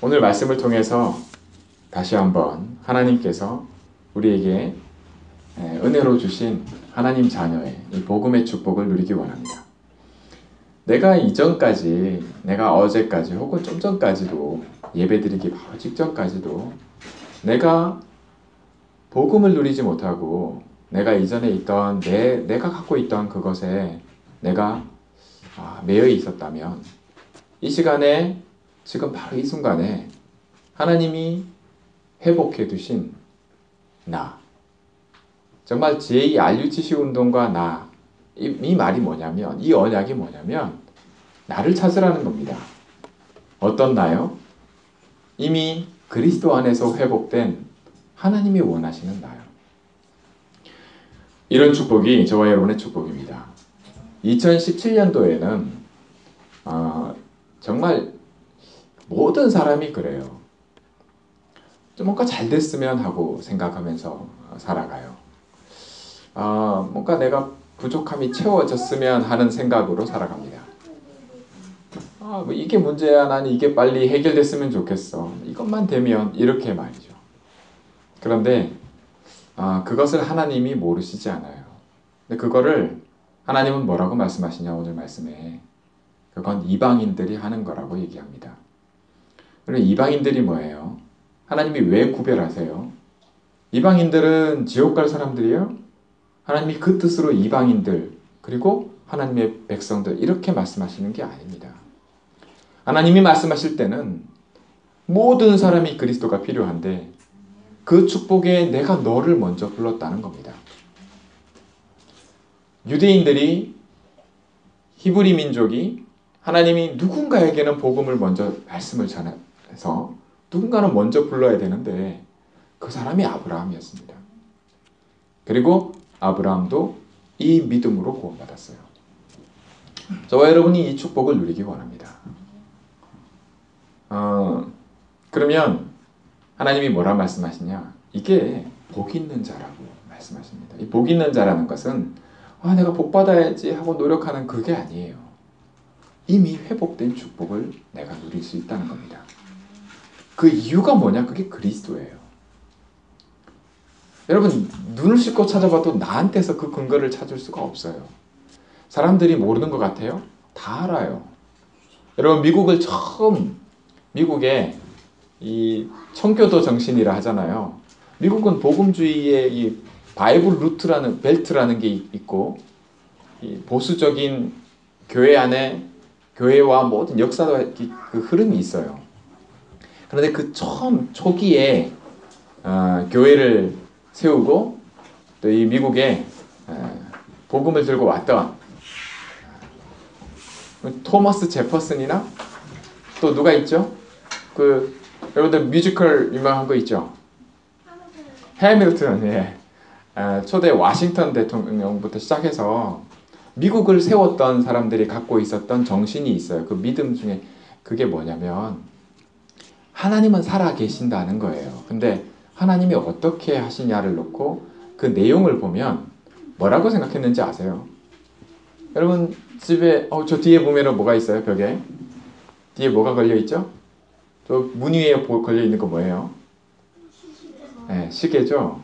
오늘 말씀을 통해서 다시 한번 하나님께서 우리에게 은혜로 주신 하나님 자녀의 이 복음의 축복을 누리기 원합니다. 내가 이전까지, 내가 어제까지 혹은 좀 전까지도, 예배드리기 바로 직전까지도 내가 복음을 누리지 못하고 내가 이전에 있던 내가 갖고 있던 그것에 내가 매여 있었다면, 이 시간에, 지금 바로 이 순간에 하나님이 회복해 두신 나, 정말 제2 RUTC 운동과 이 말이 뭐냐면, 이 언약이 뭐냐면 나를 찾으라는 겁니다. 어떤 나요? 이미 그리스도 안에서 회복된 하나님이 원하시는 나요. 이런 축복이 저와 여러분의 축복입니다. 2017년도에는 정말 모든 사람이 그래요. 좀 뭔가 잘 됐으면 하고 생각하면서 살아가요. 뭔가 내가 부족함이 채워졌으면 하는 생각으로 살아갑니다. 뭐 이게 문제야, 나는 이게 빨리 해결됐으면 좋겠어, 이것만 되면, 이렇게 말이죠. 그런데 그것을 하나님이 모르시지 않아요. 근데 그거를 하나님은 뭐라고 말씀하시냐, 오늘 말씀에. 그건 이방인들이 하는 거라고 얘기합니다. 그리고 이방인들이 뭐예요? 하나님이 왜 구별하세요? 이방인들은 지옥 갈 사람들이에요? 하나님이 그 뜻으로 이방인들, 그리고 하나님의 백성들, 이렇게 말씀하시는 게 아닙니다. 하나님이 말씀하실 때는 모든 사람이 그리스도가 필요한데, 그 축복에 내가 너를 먼저 불렀다는 겁니다. 유대인들이, 히브리 민족이 하나님이 누군가에게는 복음을 먼저 말씀을 전해서 누군가는 먼저 불러야 되는데, 그 사람이 아브라함이었습니다. 그리고 아브라함도 이 믿음으로 구원받았어요. 저와 여러분이 이 축복을 누리기 원합니다. 그러면 하나님이 뭐라 말씀하시냐? 이게 복 있는 자라고 말씀하십니다. 이 복 있는 자라는 것은 내가 복 받아야지 하고 노력하는 그게 아니에요. 이미 회복된 축복을 내가 누릴 수 있다는 겁니다. 그 이유가 뭐냐? 그게 그리스도예요. 여러분, 눈을 씻고 찾아봐도 나한테서 그 근거를 찾을 수가 없어요. 사람들이 모르는 것 같아요? 다 알아요. 여러분, 미국에 이 청교도 정신이라 하잖아요. 미국은 복음주의의 이 바이블 루트라는 벨트라는 게 있고, 이 보수적인 교회 안에 교회와 모든 역사와 그 흐름이 있어요. 그런데 그 초기에 교회를 세우고 또 이 미국에 복음을 들고 왔던 토머스 제퍼슨이나 또 누가 있죠? 여러분들 뮤지컬 유명한 거 있죠? 해밀턴. 예. 초대 워싱턴 대통령부터 시작해서 미국을 세웠던 사람들이 갖고 있었던 정신이 있어요. 그 믿음 중에 그게 뭐냐면, 하나님은 살아 계신다는 거예요. 근데 하나님이 어떻게 하시냐를 놓고 그 내용을 보면 뭐라고 생각했는지 아세요? 여러분 집에 저 뒤에 보면 뭐가 있어요? 벽에 뒤에 뭐가 걸려있죠? 저 문 위에 걸려있는 거 뭐예요? 네, 시계죠.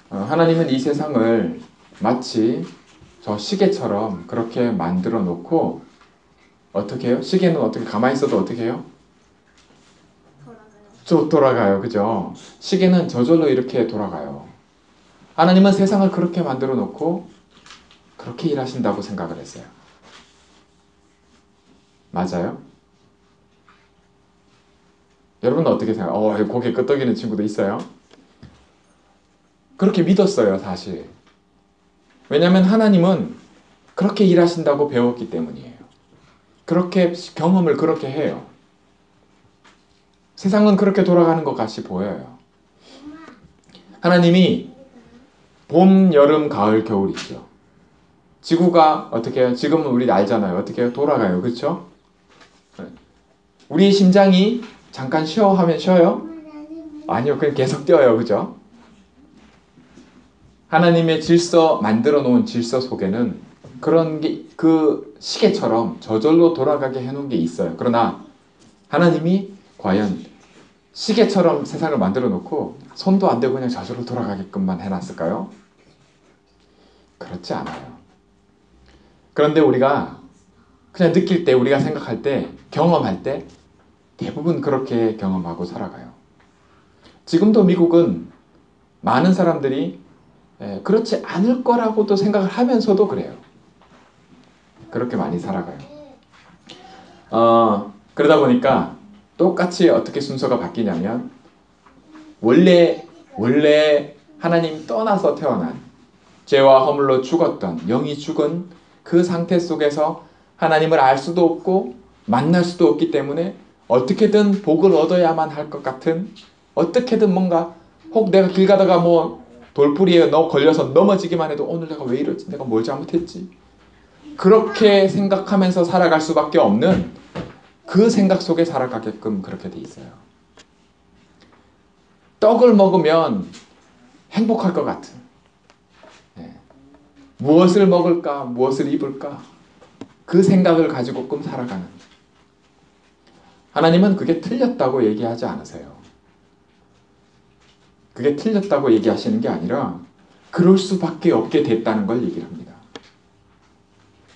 하나님은 이 세상을 마치 저 시계처럼 그렇게 만들어 놓고, 어떻게 해요? 시계는 어떻게 가만히 있어도 어떻게 해요? 돌아가요. 그죠? 시계는 저절로 이렇게 돌아가요. 하나님은 세상을 그렇게 만들어 놓고 그렇게 일하신다고 생각을 했어요. 맞아요? 여러분은 어떻게 생각해요? 고개 끄덕이는 친구도 있어요? 그렇게 믿었어요, 사실. 왜냐하면 하나님은 그렇게 일하신다고 배웠기 때문이에요. 그렇게 경험을 그렇게 해요. 세상은 그렇게 돌아가는 것 같이 보여요. 하나님이 봄, 여름, 가을, 겨울 있죠. 지구가 어떻게 해요? 지금은 우리 알잖아요. 어떻게 해요? 돌아가요. 그렇죠? 우리 심장이 잠깐 쉬어 하면 쉬어요? 아니요. 그냥 계속 뛰어요. 그죠? 하나님의 질서, 만들어 놓은 질서 속에는 그런 게, 그 시계처럼 저절로 돌아가게 해놓은 게 있어요. 그러나 하나님이 과연 시계처럼 세상을 만들어 놓고 손도 안 대고 그냥 저절로 돌아가게끔만 해놨을까요? 그렇지 않아요. 그런데 우리가 그냥 느낄 때, 우리가 생각할 때, 경험할 때 대부분 그렇게 경험하고 살아가요. 지금도 미국은 많은 사람들이 그렇지 않을 거라고도 생각을 하면서도 그래요. 그렇게 많이 살아가요. 그러다 보니까 똑같이 어떻게 순서가 바뀌냐면 원래 하나님 떠나서 태어난 죄와 허물로 죽었던 영이 죽은 그 상태 속에서 하나님을 알 수도 없고 만날 수도 없기 때문에 어떻게든 복을 얻어야만 할 것 같은, 어떻게든 뭔가 혹 내가 길 가다가 뭐 돌풀이에 걸려서 넘어지기만 해도 오늘 내가 왜 이러지? 내가 뭘 잘못했지? 그렇게 생각하면서 살아갈 수밖에 없는 그 생각 속에 살아가게끔 그렇게 돼 있어요. 떡을 먹으면 행복할 것 같은, 무엇을 먹을까, 무엇을 입을까, 그 생각을 가지고 끔 살아가는. 하나님은 그게 틀렸다고 얘기하지 않으세요. 그게 틀렸다고 얘기하시는 게 아니라 그럴 수밖에 없게 됐다는 걸 얘기를 합니다.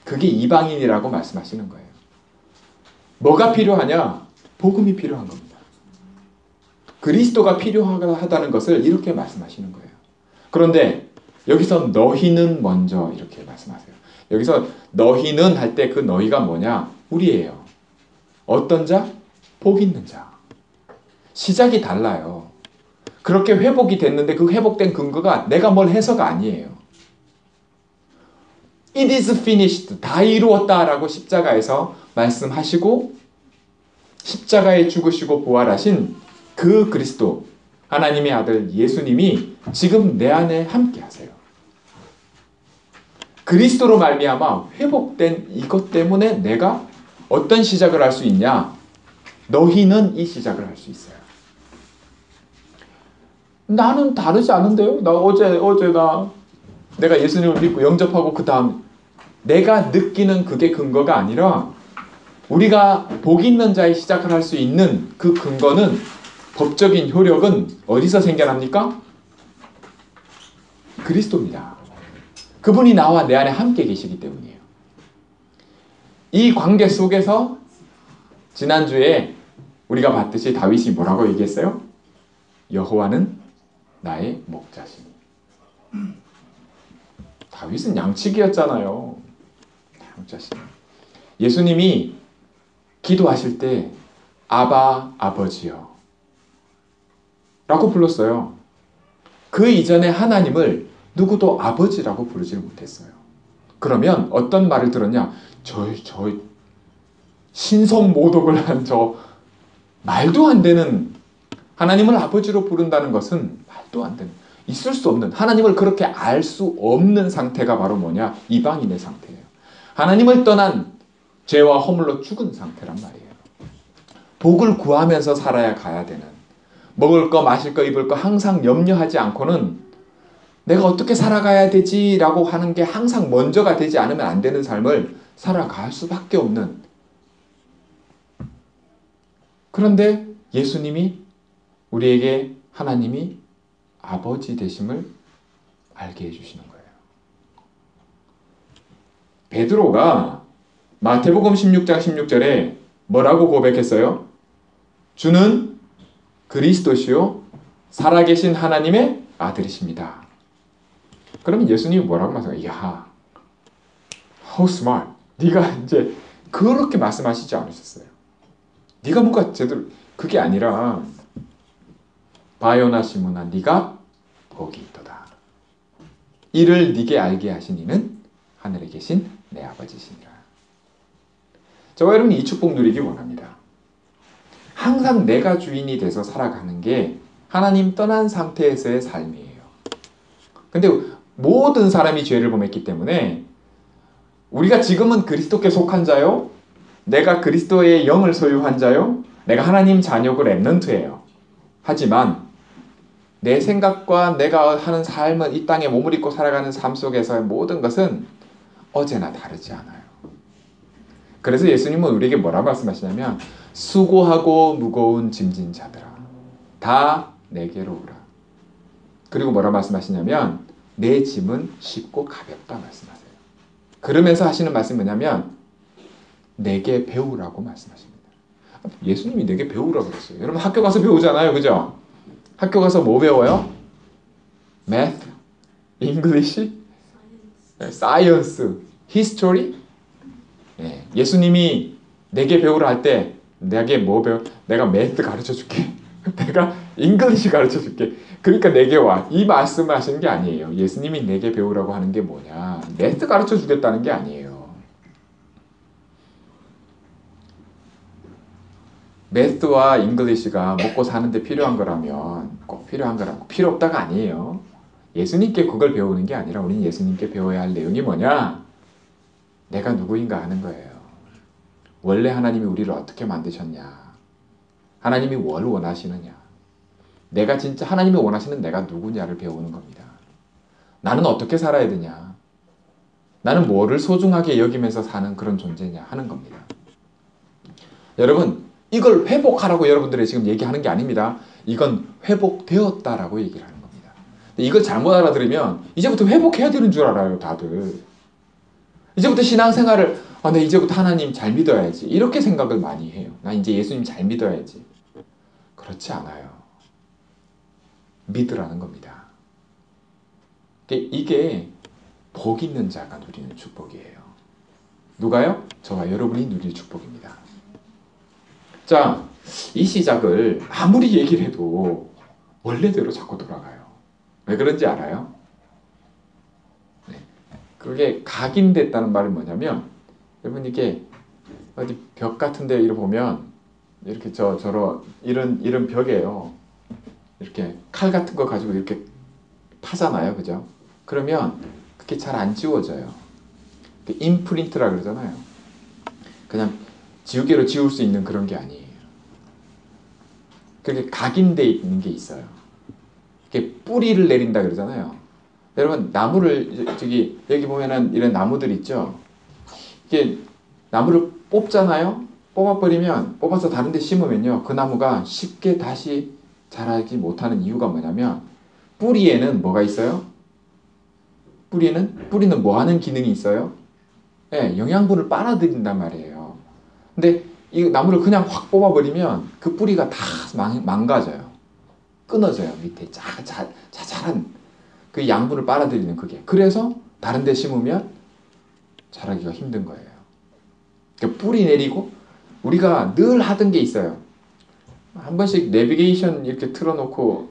그게 이방인이라고 말씀하시는 거예요. 뭐가 필요하냐? 복음이 필요한 겁니다. 그리스도가 필요하다는 것을 이렇게 말씀하시는 거예요. 그런데 여기서 너희는 먼저 이렇게 말씀하세요. 여기서 너희는 할 때 그 너희가 뭐냐? 우리예요. 어떤 자? 복 있는 자. 시작이 달라요. 그렇게 회복이 됐는데 그 회복된 근거가 내가 뭘 해서가 아니에요. It is finished. 다 이루었다라고 십자가에서 말씀하시고 십자가에 죽으시고 부활하신 그 그리스도, 하나님의 아들 예수님이 지금 내 안에 함께 하세요. 그리스도로 말미암아 회복된 이것 때문에 내가 어떤 시작을 할 수 있냐? 너희는 이 시작을 할 수 있어요. 나는 다르지 않은데요? 나 내가 예수님을 믿고 영접하고 그 다음 내가 느끼는 그게 근거가 아니라 우리가 복 있는 자의 시작을 할 수 있는 그 근거는, 법적인 효력은 어디서 생겨납니까? 그리스도입니다. 그분이 나와 내 안에 함께 계시기 때문이에요. 이 관계 속에서 지난주에 우리가 봤듯이 다윗이 뭐라고 얘기했어요? 여호와는 나의 목자시니. 다윗은 양치기였잖아요. 목자시니. 예수님이 기도하실 때 아바 아버지여 라고 불렀어요. 그 이전에 하나님을 누구도 아버지라고 부르지를 못했어요. 그러면 어떤 말을 들었냐? 저 신성모독을 한 저 말도 안 되는, 하나님을 아버지로 부른다는 것은 말도 안 되는, 있을 수 없는, 하나님을 그렇게 알 수 없는 상태가 바로 뭐냐? 이방인의 상태예요. 하나님을 떠난 죄와 허물로 죽은 상태란 말이에요. 복을 구하면서 살아야 가야 되는, 먹을 거, 마실 거, 입을 거 항상 염려하지 않고는 내가 어떻게 살아가야 되지라고 하는 게 항상 먼저가 되지 않으면 안 되는 삶을 살아갈 수밖에 없는. 그런데 예수님이 우리에게 하나님이 아버지 되심을 알게 해주시는 거예요. 베드로가 마태복음 16장 16절에 뭐라고 고백했어요? 주는 그리스도시요 살아계신 하나님의 아들이십니다. 그러면 예수님이 뭐라고 말씀해요? 이야, how smart. 네가 이제 그렇게 말씀하시지 않으셨어요. 네가 뭔가 제대로, 그게 아니라 바요나 시몬아 네가 복이 있도다. 이를 네게 알게 하신 이는 하늘에 계신 내 아버지시니라. 저와 여러분이 이 축복 누리기 원합니다. 항상 내가 주인이 돼서 살아가는 게 하나님 떠난 상태에서의 삶이에요. 근데 모든 사람이 죄를 범했기 때문에 우리가 지금은 그리스도께 속한 자요, 내가 그리스도의 영을 소유한 자요, 내가 하나님 자녀고 렘넌트예요. 하지만 내 생각과 내가 하는 삶은, 이 땅에 몸을 입고 살아가는 삶 속에서의 모든 것은 어제나 다르지 않아요. 그래서 예수님은 우리에게 뭐라고 말씀하시냐면 수고하고 무거운 짐진 자들아 다 내게로 오라. 그리고 뭐라 말씀하시냐면 내 짐은 쉽고 가볍다 말씀하세요. 그러면서 하시는 말씀이 뭐냐면 내게 배우라고 말씀하십니다. 예수님이 내게 배우라고 그랬어요. 여러분 학교 가서 배우잖아요. 그죠? 학교 가서 뭐 배워요? Math, English, Science, History. 네. 예수님이 내게 배우라 할 때 내게 뭐 배워? 내가 매트 가르쳐 줄게. 내가 잉글리시 가르쳐 줄게. 그러니까 내게 와. 이 말씀을 하시는 게 아니에요. 예수님이 내게 배우라고 하는 게 뭐냐? 매트 가르쳐 주겠다는 게 아니에요. 매트와 잉글리시가 먹고 사는데 필요한 거라면 꼭 필요한 거라고 필요 없다가 아니에요. 예수님께 그걸 배우는 게 아니라 우리는 예수님께 배워야 할 내용이 뭐냐? 내가 누구인가 하는 거예요. 원래 하나님이 우리를 어떻게 만드셨냐? 하나님이 뭘 원하시느냐? 내가 진짜 하나님이 원하시는 내가 누구냐를 배우는 겁니다. 나는 어떻게 살아야 되냐? 나는 뭐를 소중하게 여기면서 사는 그런 존재냐 하는 겁니다. 여러분, 이걸 회복하라고 여러분들이 지금 얘기하는 게 아닙니다. 이건 회복되었다라고 얘기를 하는 겁니다. 이걸 잘못 알아들으면 이제부터 회복해야 되는 줄 알아요, 다들. 이제부터 신앙생활을 내 이제부터 하나님 잘 믿어야지 이렇게 생각을 많이 해요. 나 이제 예수님 잘 믿어야지. 그렇지 않아요. 믿으라는 겁니다. 이게 복 있는 자가 누리는 축복이에요. 누가요? 저와 여러분이 누릴 축복입니다. 자, 이 시작을 아무리 얘기를 해도 원래대로 자꾸 돌아가요. 왜 그런지 알아요? 네. 그게 각인됐다는 말은 뭐냐면 여러분 이게 어디 벽 같은 데 이렇게 보면 이렇게 이런 벽에요. 이렇게 칼 같은 거 가지고 이렇게 파잖아요. 그죠? 그러면 그게 잘 안 지워져요. 임프린트라 그러잖아요. 그냥 지우개로 지울 수 있는 그런 게 아니에요. 그렇게 각인되어 있는 게 있어요. 이렇게 뿌리를 내린다 그러잖아요. 여러분 나무를 여기 보면은 이런 나무들 있죠. 이게 나무를 뽑잖아요. 뽑아서 다른 데 심으면요. 그 나무가 쉽게 다시 자라지 못하는 이유가 뭐냐면 뿌리에는 뭐가 있어요? 뿌리는 뭐 하는 기능이 있어요? 네, 영양분을 빨아들인단 말이에요. 근데 이 나무를 그냥 확 뽑아버리면 그 뿌리가 다 망가져요. 끊어져요. 밑에 자잘한 그 양분을 빨아들이는 그게. 그래서 다른 데 심으면 자라기가 힘든 거예요. 그러니까 뿌리 내리고 우리가 늘 하던 게 있어요. 한 번씩 내비게이션 이렇게 틀어놓고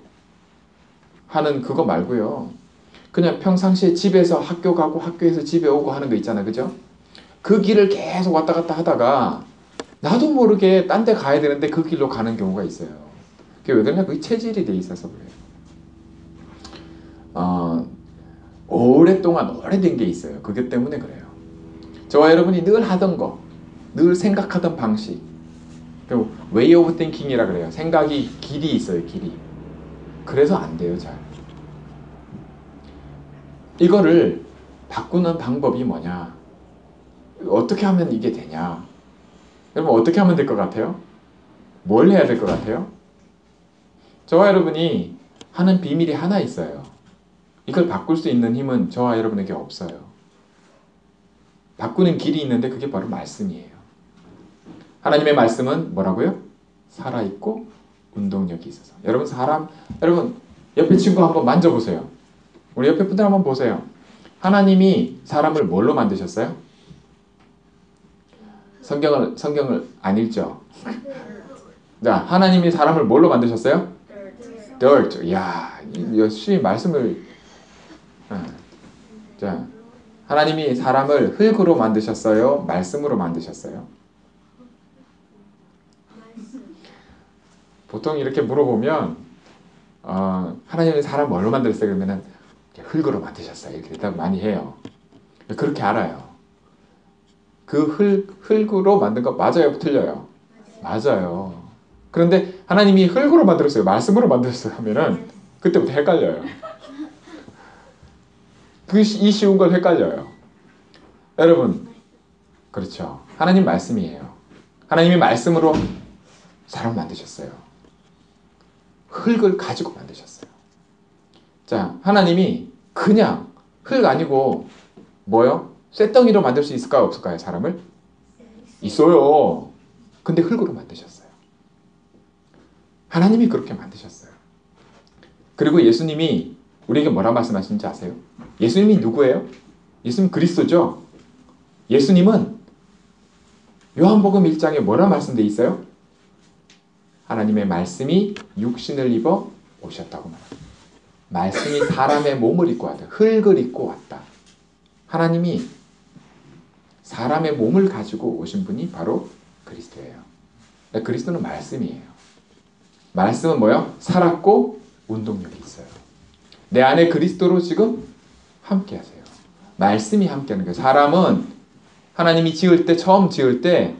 하는 그거 말고요. 그냥 평상시에 집에서 학교 가고 학교에서 집에 오고 하는 거 있잖아요. 그죠? 그 길을 계속 왔다 갔다 하다가 나도 모르게 딴 데 가야 되는데 그 길로 가는 경우가 있어요. 그게 왜 그러냐? 그게 체질이 돼 있어서 그래요. 오래된 게 있어요. 그게 때문에 그래요. 저와 여러분이 늘 하던 거, 늘 생각하던 방식, way of thinking이라 그래요. 생각이 길이 있어요. 길이. 그래서 안 돼요. 잘. 이거를 바꾸는 방법이 뭐냐? 어떻게 하면 이게 되냐? 여러분 어떻게 하면 될 것 같아요? 뭘 해야 될 것 같아요? 저와 여러분이 하는 비밀이 하나 있어요. 이걸 바꿀 수 있는 힘은 저와 여러분에게 없어요. 바꾸는 길이 있는데 그게 바로 말씀이에요. 하나님의 말씀은 뭐라고요? 살아있고 운동력이 있어서. 여러분 옆에 친구 한번 만져보세요. 우리 옆에 분들 한번 보세요. 하나님이 사람을 뭘로 만드셨어요? 성경을 안 읽죠? 자, 하나님이 사람을 뭘로 만드셨어요? dirt. 이야, 열심히 말씀을. 자, 하나님이 사람을 흙으로 만드셨어요? 말씀으로 만드셨어요? 보통 이렇게 물어보면 하나님이 사람 뭘로 만드셨어요? 그러면은 흙으로 만드셨어요. 이렇게 대답 많이 해요. 그렇게 알아요. 그 흙으로 만든 거 맞아요? 틀려요? 맞아요. 그런데 하나님이 흙으로 만들었어요? 말씀으로 만들었어요? 하면은 그때부터 헷갈려요. 이 쉬운 걸 헷갈려요. 여러분, 그렇죠. 하나님 말씀이에요. 하나님이 말씀으로 사람 만드셨어요. 흙을 가지고 만드셨어요. 자, 하나님이 그냥 흙 아니고 뭐요? 쇳덩이로 만들 수 있을까요? 없을까요? 사람을? 있어요. 근데 흙으로 만드셨어요. 하나님이 그렇게 만드셨어요. 그리고 예수님이 우리에게 뭐라 말씀하시는지 아세요? 예수님이 누구예요? 예수님 그리스도죠? 예수님은 요한복음 1장에 뭐라 말씀되어 있어요? 하나님의 말씀이 육신을 입어 오셨다고 말합니다. 말씀이 사람의 몸을 입고 왔다. 흙을 입고 왔다. 하나님이 사람의 몸을 가지고 오신 분이 바로 그리스도예요. 그리스도는 말씀이에요. 말씀은 뭐예요? 살았고 운동력이 있어요. 내 안에 그리스도로 지금 함께 하세요. 말씀이 함께 하는 거예요. 사람은 하나님이 처음 지을 때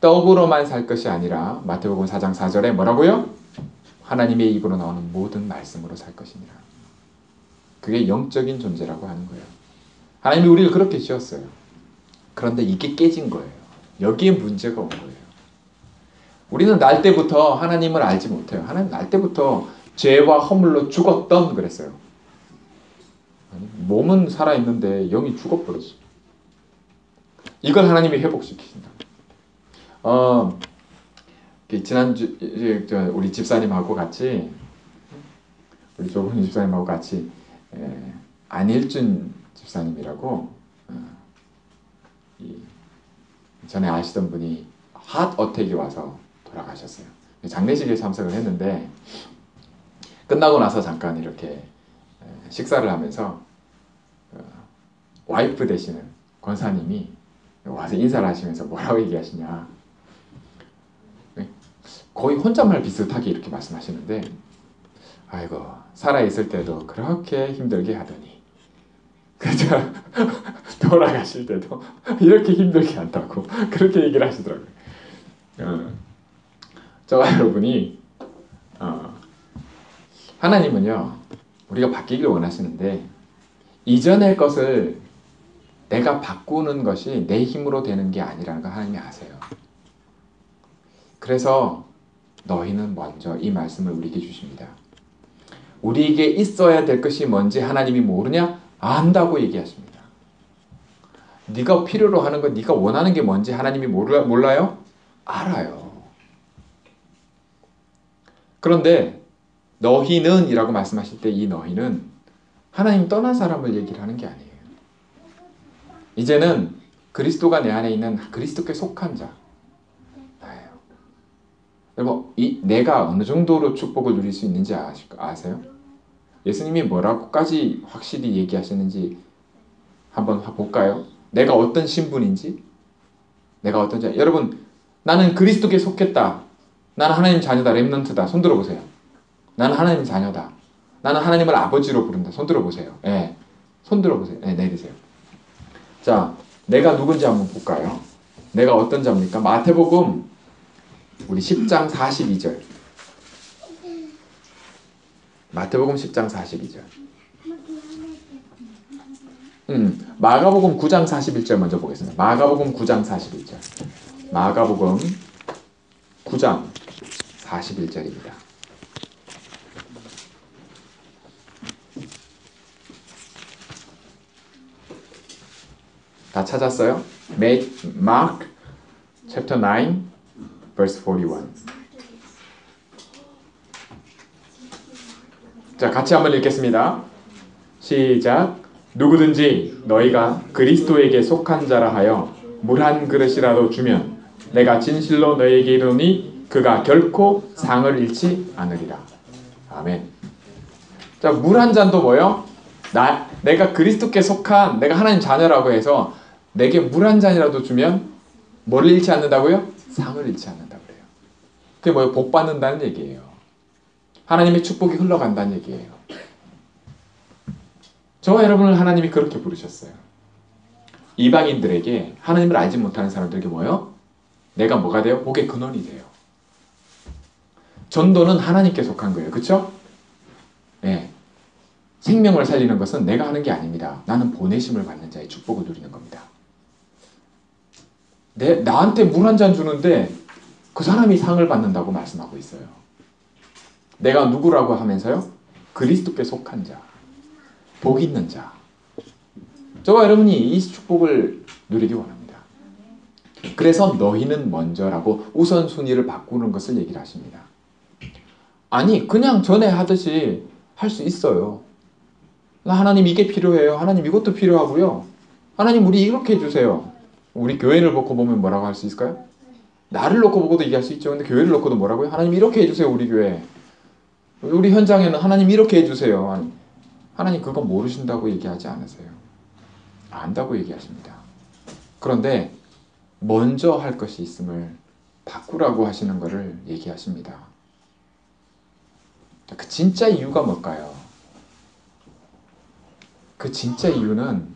떡으로만 살 것이 아니라 마태복음 4장 4절에 뭐라고요? 하나님의 입으로 나오는 모든 말씀으로 살 것이니라. 그게 영적인 존재라고 하는 거예요. 하나님이 우리를 그렇게 지었어요. 그런데 이게 깨진 거예요. 여기에 문제가 온 거예요. 우리는 날 때부터 하나님을 알지 못해요. 하나님 날 때부터 죄와 허물로 죽었던 그랬어요. 몸은 살아있는데 영이 죽어버렸어. 이걸 하나님이 회복시키신다. 지난주 우리 집사님하고 같이 우리 조분 집사님하고 같이 안일준 집사님이라고 전에 아시던 분이 핫 어택이 와서 돌아가셨어요. 장례식에 참석을 했는데 끝나고 나서 잠깐 이렇게 식사를 하면서 와이프 되시는 권사님이 와서 인사를 하시면서 뭐라고 얘기하시냐, 거의 혼잣말 비슷하게 이렇게 말씀하시는데, 아이고 살아있을 때도 그렇게 힘들게 하더니 그저 돌아가실 때도 이렇게 힘들게 한다고 그렇게 얘기를 하시더라고요. 저와 여러분이 하나님은요 우리가 바뀌길 원하시는데 이전의 것을 내가 바꾸는 것이 내 힘으로 되는 게 아니라는 걸 하나님이 아세요. 그래서 너희는 먼저 이 말씀을 우리에게 주십니다. 우리에게 있어야 될 것이 뭔지 하나님이 모르냐? 안다고 얘기하십니다. 네가 필요로 하는 것, 네가 원하는 게 뭔지 하나님이 몰라요? 알아요. 그런데 너희는 이라고 말씀하실 때 이 너희는 하나님 떠난 사람을 얘기를 하는 게 아니에요. 이제는 그리스도가 내 안에 있는 그리스도께 속한 자 나예요. 여러분, 내가 어느 정도로 축복을 누릴 수 있는지 아세요? 예수님이 뭐라고까지 확실히 얘기하시는지 한번 볼까요? 내가 어떤 신분인지, 내가 어떤 자. 여러분, 나는 그리스도께 속했다. 나는 하나님 자녀다. 렘넌트다. 손 들어보세요. 나는 하나님 자녀다. 나는 하나님을 아버지로 부른다. 손 들어보세요. 예, 손 들어보세요. 예, 내리세요. 자, 내가 누군지 한번 볼까요? 내가 어떤 자입니까? 마태복음 우리 10장 42절. 마태복음 10장 42절. 마가복음 9장 41절 먼저 보겠습니다. 마가복음 9장 41절. 마가복음 9장 41절입니다. 다 찾았어요? Mark chapter 9 verse 41. 자, 같이 한번 읽겠습니다. 시작. 누구든지 너희가 그리스도에게 속한 자라 하여 물 한 그릇이라도 주면 내가 진실로 너희에게 이르노니 그가 결코 상을 잃지 않으리라. 아멘. 자, 물 한 잔도 뭐요? 내가 그리스도께 속한, 내가 하나님 자녀라고 해서 내게 물 한 잔이라도 주면 뭘 잃지 않는다고요? 상을 잃지 않는다고 그래요. 그게 뭐예요? 복 받는다는 얘기예요. 하나님의 축복이 흘러간다는 얘기예요. 저와 여러분을 하나님이 그렇게 부르셨어요. 이방인들에게, 하나님을 알지 못하는 사람들에게 뭐예요? 내가 뭐가 돼요? 복의 근원이 돼요. 전도는 하나님께 속한 거예요. 그렇죠? 네. 생명을 살리는 것은 내가 하는 게 아닙니다. 나는 보내심을 받는 자의 축복을 누리는 겁니다. 나한테 물 한 잔 주는데 그 사람이 상을 받는다고 말씀하고 있어요. 내가 누구라고 하면서요? 그리스도께 속한 자, 복 있는 자. 저와 여러분이 이 축복을 누리기 원합니다. 그래서 너희는 먼저라고 우선순위를 바꾸는 것을 얘기를 하십니다. 아니 그냥 전에 하듯이 할 수 있어요. 하나님 이게 필요해요. 하나님 이것도 필요하고요. 하나님 우리 이렇게 해주세요. 우리 교회를 놓고 보면 뭐라고 할 수 있을까요? 나를 놓고 보고도 얘기할 수 있죠. 근데 교회를 놓고도 뭐라고요? 하나님 이렇게 해주세요. 우리 교회. 우리 현장에는 하나님 이렇게 해주세요. 하나님 그거 모르신다고 얘기하지 않으세요. 안다고 얘기하십니다. 그런데 먼저 할 것이 있음을 바꾸라고 하시는 것을 얘기하십니다. 그 진짜 이유가 뭘까요? 그 진짜 이유는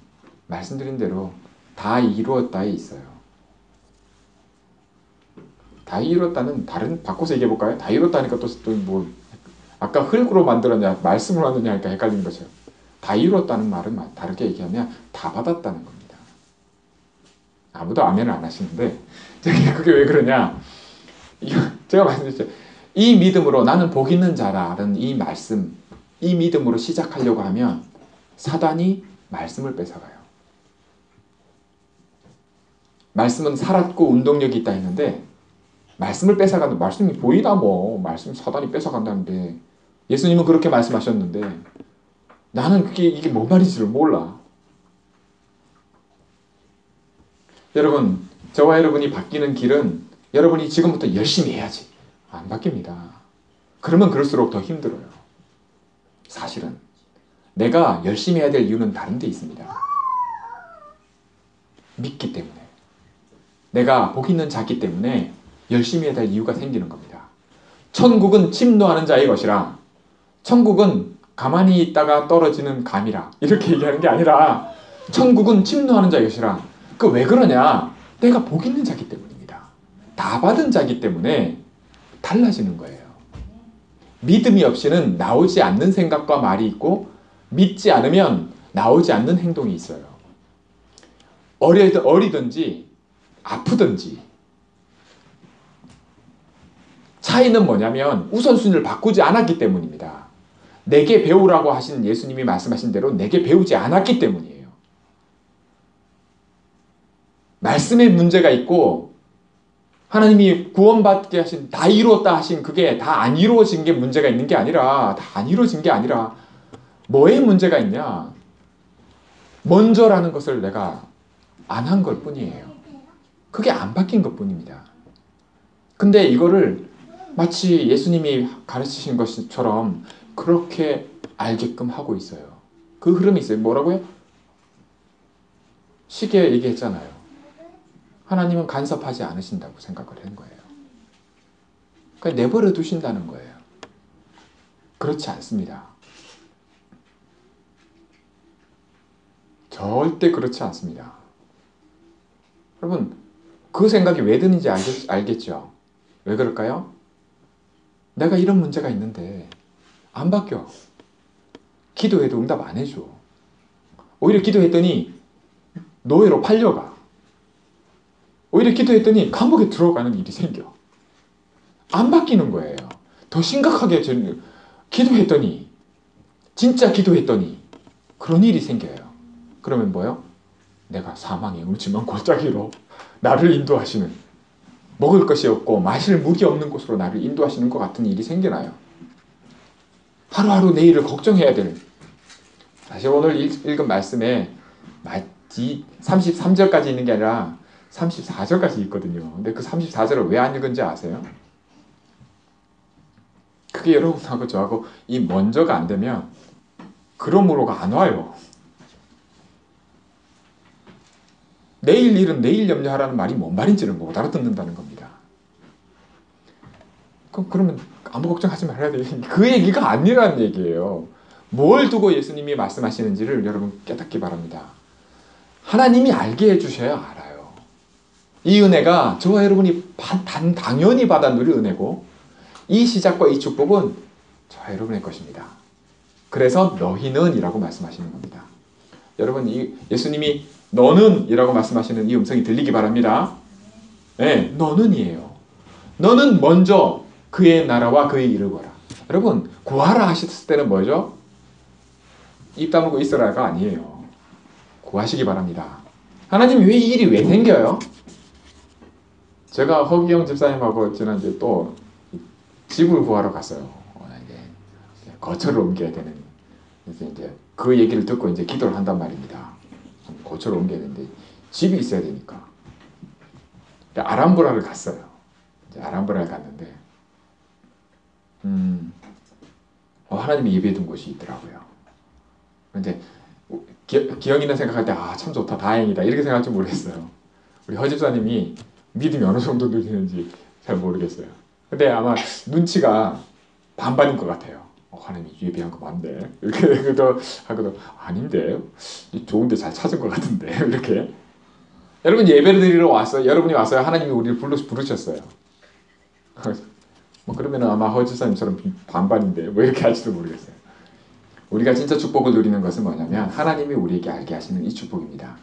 말씀드린 대로 다 이루었다에 있어요. 다 이루었다는 다른 바꿔서 얘기해 볼까요? 다 이루었다니까 또 뭐 아까 흙으로 만들었냐 말씀으로 만드냐 하니까 헷갈리는 거죠. 다 이루었다는 말은 다르게 얘기하면 다 받았다는 겁니다. 아무도 아멘을 안 하시는데 그게 왜 그러냐? 제가 말씀드렸죠. 이 믿음으로 나는 복 있는 자라는 이 말씀, 이 믿음으로 시작하려고 하면 사단이 말씀을 뺏어가요. 말씀은 살았고 운동력이 있다 했는데 말씀을 뺏어가는, 말씀이 보이나 뭐 말씀 사단이 뺏어간다는데 예수님은 그렇게 말씀하셨는데 나는 이게 뭔 말인지를 몰라. 여러분, 저와 여러분이 바뀌는 길은 여러분이 지금부터 열심히 해야지. 안 바뀝니다. 그러면 그럴수록 더 힘들어요. 사실은 내가 열심히 해야 될 이유는 다른 데 있습니다. 믿기 때문에. 내가 복 있는 자기 때문에 열심히 해야 될 이유가 생기는 겁니다. 천국은 침노하는 자의 것이라. 천국은 가만히 있다가 떨어지는 감이라. 이렇게 얘기하는 게 아니라 천국은 침노하는 자의 것이라. 그 왜 그러냐? 내가 복 있는 자기 때문입니다. 다 받은 자기 때문에 달라지는 거예요. 믿음이 없이는 나오지 않는 생각과 말이 있고 믿지 않으면 나오지 않는 행동이 있어요. 어리든지 아프든지 차이는 뭐냐면 우선순위를 바꾸지 않았기 때문입니다. 내게 배우라고 하신 예수님이 말씀하신 대로 내게 배우지 않았기 때문이에요. 말씀에 문제가 있고 하나님이 구원받게 하신, 다 이루었다 하신 그게 다 안 이루어진 게 문제가 있는 게 아니라, 다 안 이루어진 게 아니라 뭐에 문제가 있냐? 먼저라는 것을 내가 안 한 것 뿐이에요. 그게 안 바뀐 것 뿐입니다. 근데 이거를 마치 예수님이 가르치신 것처럼 그렇게 알게끔 하고 있어요. 그 흐름이 있어요. 뭐라고요? 쉽게 얘기했잖아요. 하나님은 간섭하지 않으신다고 생각을 한 거예요. 그러니까 내버려 두신다는 거예요. 그렇지 않습니다. 절대 그렇지 않습니다. 여러분, 그 생각이 왜 드는지 알겠죠? 왜 그럴까요? 내가 이런 문제가 있는데 안 바뀌어. 기도해도 응답 안 해줘. 오히려 기도했더니 노예로 팔려가. 오히려 기도했더니 감옥에 들어가는 일이 생겨. 안 바뀌는 거예요. 더 심각하게 기도했더니, 진짜 기도했더니 그런 일이 생겨요. 그러면 뭐요? 내가 사망의 음침한 골짜기로 나를 인도하시는, 먹을 것이 없고 마실 물이 없는 곳으로 나를 인도하시는 것 같은 일이 생겨나요. 하루하루 내일을 걱정해야 될. 사실 오늘 읽은 말씀에 33절까지 있는 게 아니라 34절까지 있거든요. 근데 그 34절을 왜 안 읽은지 아세요? 그게 여러분하고 저하고 이 먼저가 안 되면 그러므로가 안 와요. 내일 일은 내일 염려하라는 말이 뭔 말인지를 못 알아듣는다는 겁니다. 그러면 아무 걱정하지 말아야 돼. 그 얘기가 아니라는 얘기예요. 뭘 두고 예수님이 말씀하시는지를 여러분 깨닫기 바랍니다. 하나님이 알게 해주셔야 알아요. 이 은혜가 저와 여러분이 당연히 받아 누릴 은혜고, 이 시작과 이 축복은 저와 여러분의 것입니다. 그래서 너희는 이라고 말씀하시는 겁니다. 여러분, 예수님이 너는 이라고 말씀하시는 이 음성이 들리기 바랍니다. 네, 너는 이에요. 너는 먼저 그의 나라와 그의 일을 보라. 여러분 구하라 하셨을 때는 뭐죠? 입 다물고 있으라가 아니에요. 구하시기 바랍니다. 하나님 왜 이 일이 왜 생겨요? 제가 허기영 집사님하고 지난주에 또 집을 구하러 갔어요. 이제 거처를 옮겨야 되는. 그래서 이제 그 얘기를 듣고 이제 기도를 한단 말입니다. 거처를 옮겨야 되는데 집이 있어야 되니까. 아람브라를 갔어요. 이제 아람브라를 갔는데, 하나님이 예배해둔 곳이 있더라고요. 근데 기억 있는 생각할 때, 참 좋다, 다행이다 이렇게 생각할 줄 모르겠어요. 우리 허 집사님이 믿음이 어느 정도 늘리는지 잘 모르겠어요. 근데 아마 눈치가 반반인 것 같아요. 하나님이 예배한 거 맞네. 이렇게 하고도 아닌데, 좋은데 잘 찾은 것 같은데 이렇게. 여러분 예배를 드리러 왔어요. 여러분이 왔어요. 하나님이 우리를 부르셨어요. 뭐 그러면 아마 허 집사님처럼 반반인데 뭐 이렇게 할지도 모르겠어요. 우리가 진짜 축복을 누리는 것은 뭐냐면 하나님이 우리에게 알게 하시는 이 축복입니다.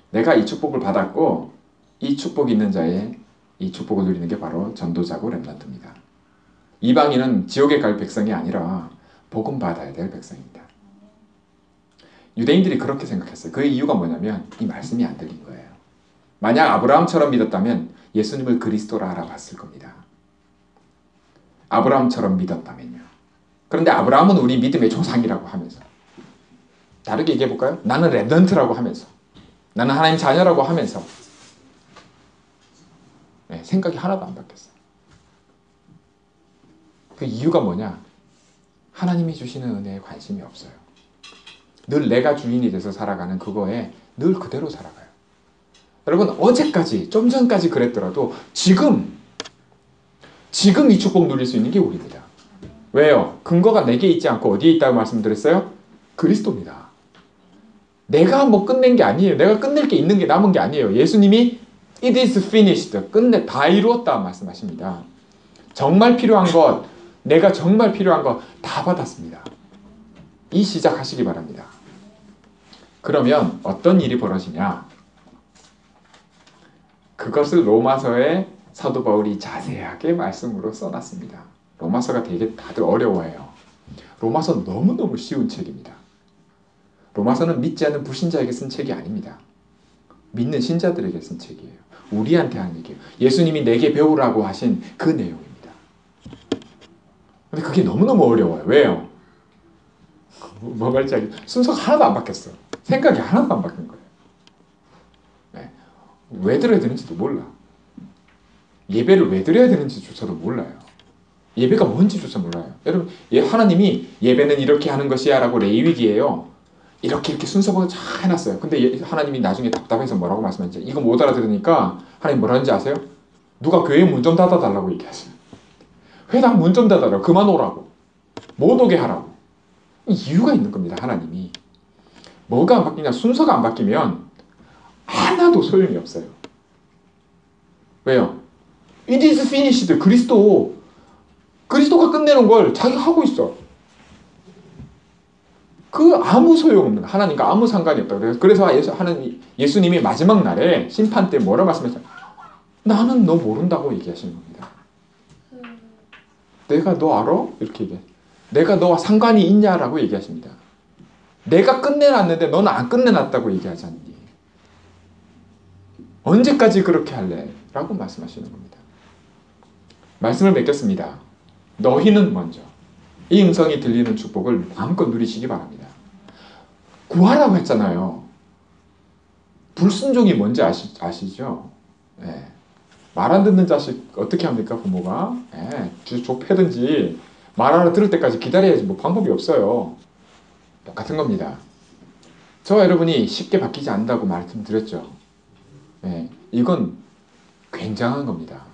내가 이 축복을 받았고 이 축복이 있는 자의 이 축복을 누리는 게 바로 전도자고 렘넌트입니다. 이방인은 지옥에 갈 백성이 아니라 복음 받아야 될 백성입니다. 유대인들이 그렇게 생각했어요. 그 이유가 뭐냐면 이 말씀이 안 들린 거예요. 만약 아브라함처럼 믿었다면 예수님을 그리스도라 알아봤을 겁니다. 아브라함처럼 믿었다면요. 그런데 아브라함은 우리 믿음의 조상이라고 하면서, 다르게 얘기해 볼까요? 나는 렘넌트라고 하면서, 나는 하나님 자녀라고 하면서 생각이 하나도 안 바뀌었어요. 그 이유가 뭐냐? 하나님이 주시는 은혜에 관심이 없어요. 늘 내가 주인이 돼서 살아가는 그거에 늘 그대로 살아가요. 여러분 어제까지, 좀 전까지 그랬더라도 지금 이 축복 누릴 수 있는 게 우리입니다. 왜요? 근거가 내게 있지 않고 어디에 있다고 말씀드렸어요? 그리스도입니다. 내가 뭐 끝낸 게 아니에요. 내가 끝낼 게 있는 게 남은 게 아니에요. 예수님이 It is finished. 다 이루었다 말씀하십니다. 정말 필요한 것, 내가 정말 필요한 것 다 받았습니다. 이 시작하시기 바랍니다. 그러면 어떤 일이 벌어지냐? 그것을 로마서에 사도 바울이 자세하게 말씀으로 써놨습니다. 로마서가 되게 다들 어려워해요. 로마서 너무너무 쉬운 책입니다. 로마서는 믿지 않는 불신자에게 쓴 책이 아닙니다. 믿는 신자들에게 쓴 책이에요. 우리한테 하는 얘기예요. 예수님이 내게 배우라고 하신 그 내용입니다. 근데 그게 너무너무 어려워요. 왜요? 뭐 말인지 알겠어요. 순서가 하나도 안 바뀌었어. 생각이 하나도 안 바뀐 거예요. 네. 왜 드려야 되는지도 몰라. 예배를 왜 드려야 되는지조차도 몰라요. 예배가 뭔지조차 몰라요. 여러분, 하나님이 예배는 이렇게 하는 것이야 라고 레위기예요. 이렇게 순서가 잘 해놨어요. 근데 하나님이 나중에 답답해서 뭐라고 말씀하셨죠? 이거 못 알아들으니까 하나님 뭐라는지 아세요? 누가 교회 문 좀 닫아달라고 얘기하세요. 회당 문 좀 닫아달라고. 그만 오라고. 못 오게 하라고. 이유가 있는 겁니다. 하나님이. 뭐가 안 바뀌냐? 순서가 안 바뀌면 하나도 소용이 없어요. 왜요? It is finished. 그리스도가 끝내는 걸 자기가 하고 있어. 그 아무 소용없는, 하나님과 아무 상관이 없다. 그래서 예수님이 마지막 날에 심판 때 뭐라 말씀하셨어요? 나는 너 모른다고 얘기하시는 겁니다. 내가 너 알아? 이렇게 얘기해. 내가 너와 상관이 있냐라고 얘기하십니다. 내가 끝내놨는데 너는 안 끝내놨다고 얘기하지 않니? 언제까지 그렇게 할래? 라고 말씀하시는 겁니다. 말씀을 맺겠습니다. 너희는 먼저 이 음성이 들리는 축복을 마음껏 누리시기 바랍니다. 구하라고 했잖아요. 불순종이 뭔지 아시죠? 네. 말 안 듣는 자식 어떻게 합니까? 부모가 좁혀든지 말 하나 들을 때까지 기다려야지 뭐 방법이 없어요. 똑같은 겁니다. 저와 여러분이 쉽게 바뀌지 않는다고 말씀드렸죠. 네. 이건 굉장한 겁니다.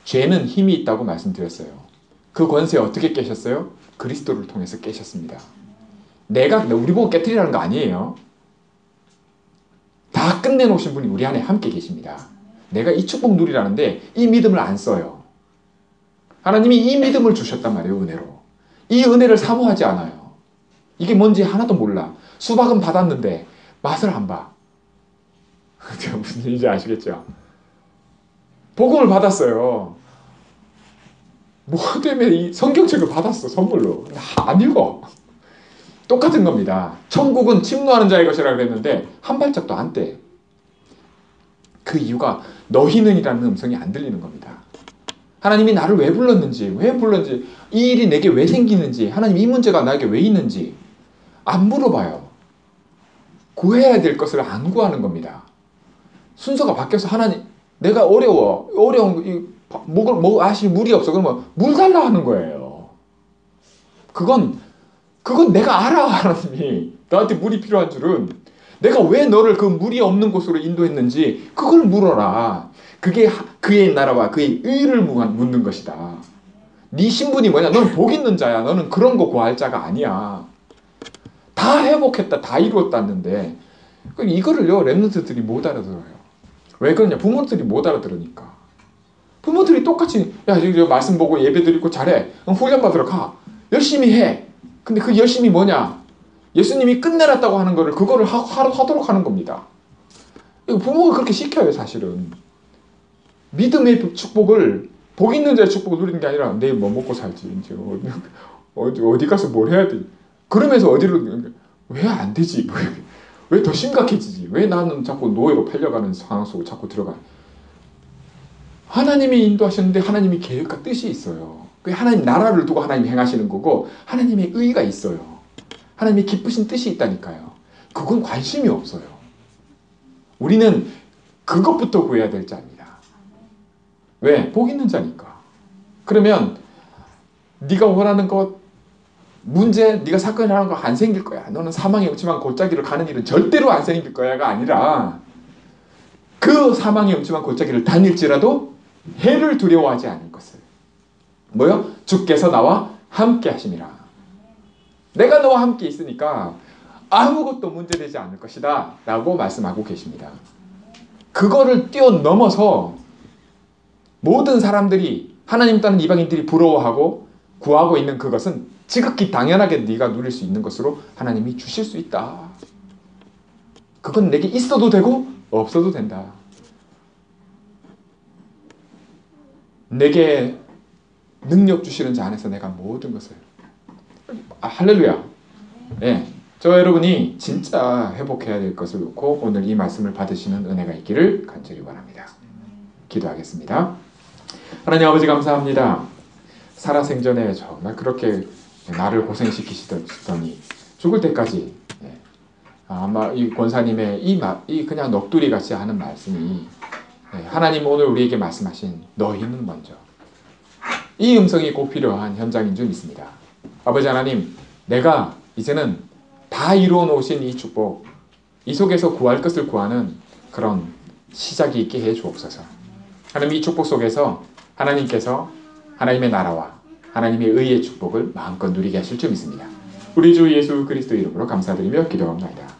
죄는 힘이 있다고 말씀드렸어요. 그 권세 어떻게 깨셨어요? 그리스도를 통해서 깨셨습니다. 우리 보고 깨트리라는 거 아니에요. 다 끝내놓으신 분이 우리 안에 함께 계십니다. 내가 이 축복 누리라는데 이 믿음을 안 써요. 하나님이 이 믿음을 주셨단 말이에요. 은혜로. 이 은혜를 사모하지 않아요. 이게 뭔지 하나도 몰라. 수박은 받았는데 맛을 안 봐. 무슨 일인지 아시겠죠? 복음을 받았어요. 뭐 때문에 이 성경책을 받았어, 선물로. 안 읽어. 똑같은 겁니다. 천국은 침노하는 자의 것이라 그랬는데 한 발짝도 안 떼. 그 이유가 너희는이라는 음성이 안 들리는 겁니다. 하나님이 나를 왜 불렀는지, 이 일이 내게 왜 생기는지, 하나님 이 문제가 나에게 왜 있는지 안 물어봐요. 구해야 될 것을 안 구하는 겁니다. 순서가 바뀌어서 하나님, 내가 어려운 물이 없어. 그러면 물 달라 하는 거예요. 그건 내가 알아. 하나님이 나한테 물이 필요한 줄은 내가 왜 너를 그 물이 없는 곳으로 인도했는지 그걸 물어라. 그게 그의 나라와 그의 의를 묻는 것이다. 네 신분이 뭐냐? 너는 복 있는 자야. 너는 그런 거 구할 자가 아니야. 다 회복했다, 다 이루었다는데 이거를요 렘넌트들이 못 알아들어요. 왜 그러냐? 부모들이 못 알아들으니까. 부모들이 똑같이 야 이거 말씀 보고 예배 드리고 잘해. 훈련 받으러 가. 열심히 해. 근데 그 열심히 뭐냐? 예수님이 끝내놨다고 하는 거를 그거를 하도록 하는 겁니다. 부모가 그렇게 시켜요. 사실은 믿음의 축복을, 복 있는 자의 축복을 누리는 게 아니라 내일 뭐 먹고 살지, 이제 어디 가서 뭘 해야 돼, 그러면서 어디로 왜 안 되지, 왜 더 심각해지지, 왜 나는 자꾸 노예로 팔려가는 상황 속으로 자꾸 들어가. 하나님이 인도하셨는데 하나님이 계획과 뜻이 있어요. 그 하나님 나라를 두고 하나님이 행하시는 거고 하나님의 의가 있어요. 하나님이 기쁘신 뜻이 있다니까요. 그건 관심이 없어요. 우리는 그것부터 구해야 될 자입니다. 왜? 복 있는 자니까. 그러면 네가 원하는 것, 문제, 네가 사건을 하는 거 안 생길 거야. 너는 사망의 음침한 골짜기를 가는 일은 절대로 안 생길 거야가 아니라 그 사망의 음침한 골짜기를 다닐지라도 해를 두려워하지 않을 것을. 뭐요? 주께서 나와 함께 하심이라. 내가 너와 함께 있으니까 아무것도 문제되지 않을 것이다 라고 말씀하고 계십니다. 그거를 뛰어넘어서 모든 사람들이, 하나님 따르는 이방인들이 부러워하고 구하고 있는 그것은 지극히 당연하게 네가 누릴 수 있는 것으로 하나님이 주실 수 있다. 그건 내게 있어도 되고 없어도 된다. 내게 능력 주시는 자 안에서 내가 모든 것을, 할렐루야. 네, 저 여러분이 진짜 회복해야 될 것을 놓고 오늘 이 말씀을 받으시는 은혜가 있기를 간절히 원합니다. 기도하겠습니다. 하나님 아버지 감사합니다. 살아생전에 정말 그렇게 나를 고생시키시더니 죽을 때까지, 아마 이 권사님의 이 그냥 넋두리 같이 하는 말씀이, 하나님 오늘 우리에게 말씀하신 너희는 먼저, 이 음성이 꼭 필요한 현장인 줄 믿습니다. 아버지 하나님, 내가 이제는 다 이루어 놓으신 이 축복, 이 속에서 구할 것을 구하는 그런 시작이 있게 해 주옵소서. 하나님, 이 축복 속에서 하나님께서 하나님의 나라와 하나님의 의의 축복을 마음껏 누리게 하실 줄 믿습니다. 우리 주 예수 그리스도 이름으로 감사드리며 기도합니다.